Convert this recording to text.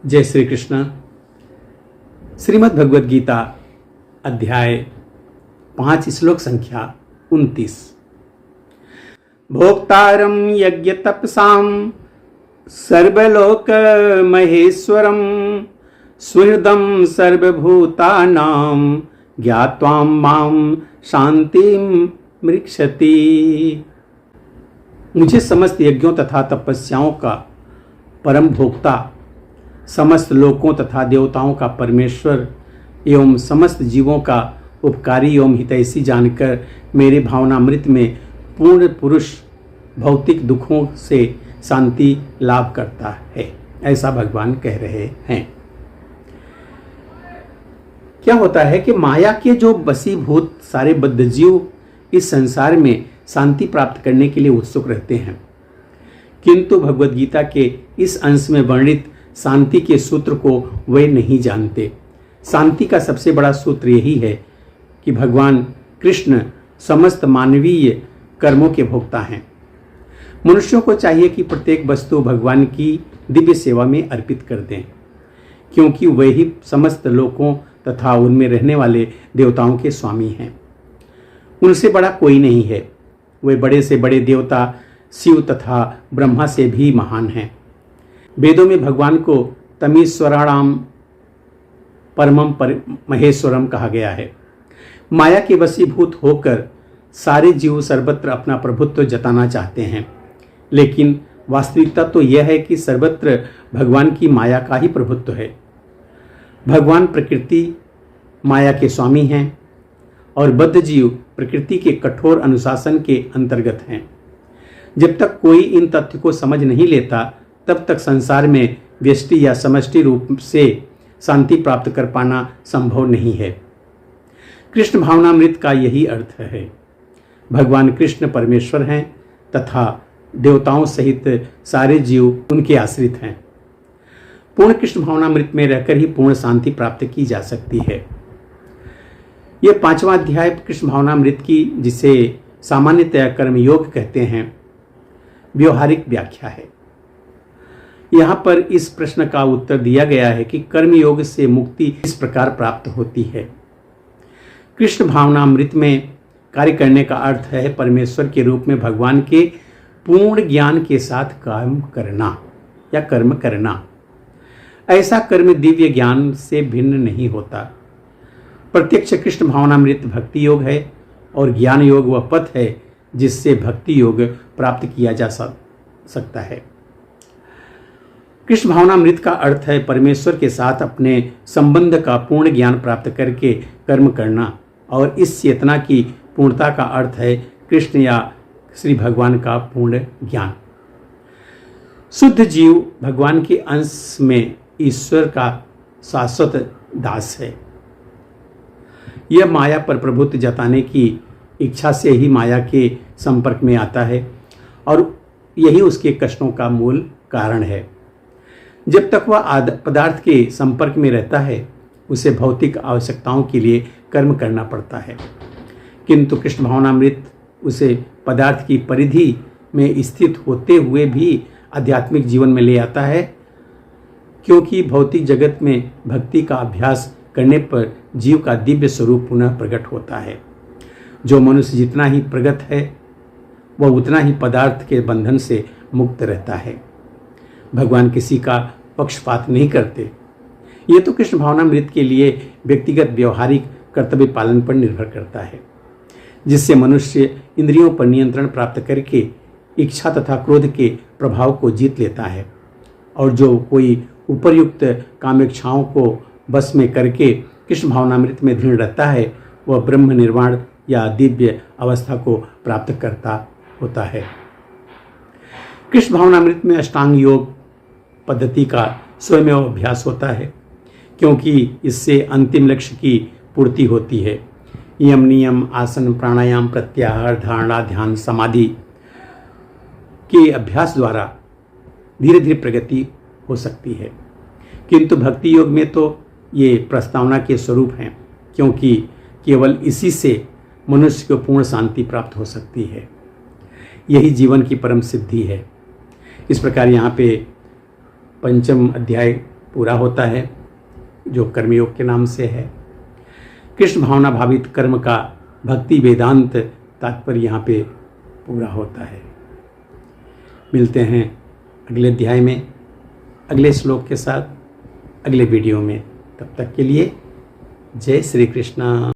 जय श्री कृष्ण। श्रीमद् भगवद गीता अध्याय 5 श्लोक संख्या 29। भोक्तारं यज्ञ तपसां सर्वलोक महेश्वरं सुहृदं सर्वभूतानां ज्ञात्वा मां शांतिं मृक्षति। मुझे समस्त यज्ञों तथा तपस्याओं का परम भोक्ता, समस्त लोकों तथा देवताओं का परमेश्वर एवं समस्त जीवों का उपकारी एवं हितैषी जानकर मेरे भावनामृत में पूर्ण पुरुष भौतिक दुखों से शांति लाभ करता है, ऐसा भगवान कह रहे हैं। क्या होता है कि माया के जो वशीभूत सारे बद्ध जीव इस संसार में शांति प्राप्त करने के लिए उत्सुक रहते हैं, किंतु भगवद गीता के इस अंश में वर्णित शांति के सूत्र को वे नहीं जानते। शांति का सबसे बड़ा सूत्र यही है कि भगवान कृष्ण समस्त मानवीय कर्मों के भोक्ता हैं। मनुष्यों को चाहिए कि प्रत्येक वस्तु भगवान की दिव्य सेवा में अर्पित कर दें, क्योंकि वे ही समस्त लोकों तथा उनमें रहने वाले देवताओं के स्वामी हैं। उनसे बड़ा कोई नहीं है। वे बड़े से बड़े देवता शिव तथा ब्रह्मा से भी महान हैं। वेदों में भगवान को तमीश्वराणाम परमम महेश्वरम कहा गया है। माया के वशीभूत होकर सारे जीव सर्वत्र अपना प्रभुत्व जताना चाहते हैं, लेकिन वास्तविकता तो यह है कि सर्वत्र भगवान की माया का ही प्रभुत्व है। भगवान प्रकृति माया के स्वामी हैं और बद्ध जीव प्रकृति के कठोर अनुशासन के अंतर्गत हैं। जब तक कोई इन तथ्य को समझ नहीं लेता, तब तक संसार में व्यष्टि या समष्टि रूप से शांति प्राप्त कर पाना संभव नहीं है। कृष्ण भावनामृत का यही अर्थ है। भगवान कृष्ण परमेश्वर हैं तथा देवताओं सहित सारे जीव उनके आश्रित हैं। पूर्ण कृष्ण भावनामृत में रहकर ही पूर्ण शांति प्राप्त की जा सकती है। यह 5वां अध्याय कृष्ण भावनामृत की, जिसे सामान्यतया कर्मयोग कहते हैं, व्यवहारिक व्याख्या है। यहाँ पर इस प्रश्न का उत्तर दिया गया है कि कर्मयोग से मुक्ति इस प्रकार प्राप्त होती है। कृष्ण भावनामृत में कार्य करने का अर्थ है परमेश्वर के रूप में भगवान के पूर्ण ज्ञान के साथ काम करना या कर्म करना। ऐसा कर्म दिव्य ज्ञान से भिन्न नहीं होता। प्रत्यक्ष कृष्ण भावनामृत भक्ति योग है और ज्ञान योग वह पथ है जिससे भक्ति योग प्राप्त किया जा सकता है। कृष्ण भावनामृत का अर्थ है परमेश्वर के साथ अपने संबंध का पूर्ण ज्ञान प्राप्त करके कर्म करना, और इस चेतना की पूर्णता का अर्थ है कृष्ण या श्री भगवान का पूर्ण ज्ञान। शुद्ध जीव भगवान के अंश में ईश्वर का शाश्वत दास है। यह माया पर प्रभुत्व जताने की इच्छा से ही माया के संपर्क में आता है और यही उसके कष्टों का मूल कारण है। जब तक वह पदार्थ के संपर्क में रहता है, उसे भौतिक आवश्यकताओं के लिए कर्म करना पड़ता है, किंतु कृष्ण भावनामृत उसे पदार्थ की परिधि में स्थित होते हुए भी आध्यात्मिक जीवन में ले आता है, क्योंकि भौतिक जगत में भक्ति का अभ्यास करने पर जीव का दिव्य स्वरूप पुनः प्रकट होता है। जो मनुष्य जितना ही प्रगत है, वह उतना ही पदार्थ के बंधन से मुक्त रहता है। भगवान किसी का पक्षपात नहीं करते। ये तो कृष्ण भावनामृत के लिए व्यक्तिगत व्यवहारिक कर्तव्य पालन पर निर्भर करता है, जिससे मनुष्य इंद्रियों पर नियंत्रण प्राप्त करके इच्छा तथा क्रोध के प्रभाव को जीत लेता है, और जो कोई उपर्युक्त कामेच्छाओं को बस में करके कृष्ण भावनामृत में दृढ़ रहता है, वह ब्रह्म निर्वाण या दिव्य अवस्था को प्राप्त करता होता है। कृष्ण भावनामृत में अष्टांग योग पद्धति का स्वयं अभ्यास होता है, क्योंकि इससे अंतिम लक्ष्य की पूर्ति होती है। यम नियम आसन प्राणायाम प्रत्याहार धारणा ध्यान समाधि के अभ्यास द्वारा धीरे धीरे प्रगति हो सकती है, किंतु भक्ति योग में तो ये प्रस्तावना के स्वरूप हैं, क्योंकि केवल इसी से मनुष्य को पूर्ण शांति प्राप्त हो सकती है। यही जीवन की परम सिद्धि है। इस प्रकार यहाँ पे 5वां अध्याय पूरा होता है, जो कर्मयोग के नाम से है। कृष्ण भावना भावित कर्म का भक्ति वेदांत तात्पर्य यहाँ पे पूरा होता है। मिलते हैं अगले अध्याय में अगले श्लोक के साथ, अगले वीडियो में। तब तक के लिए जय श्री कृष्ण।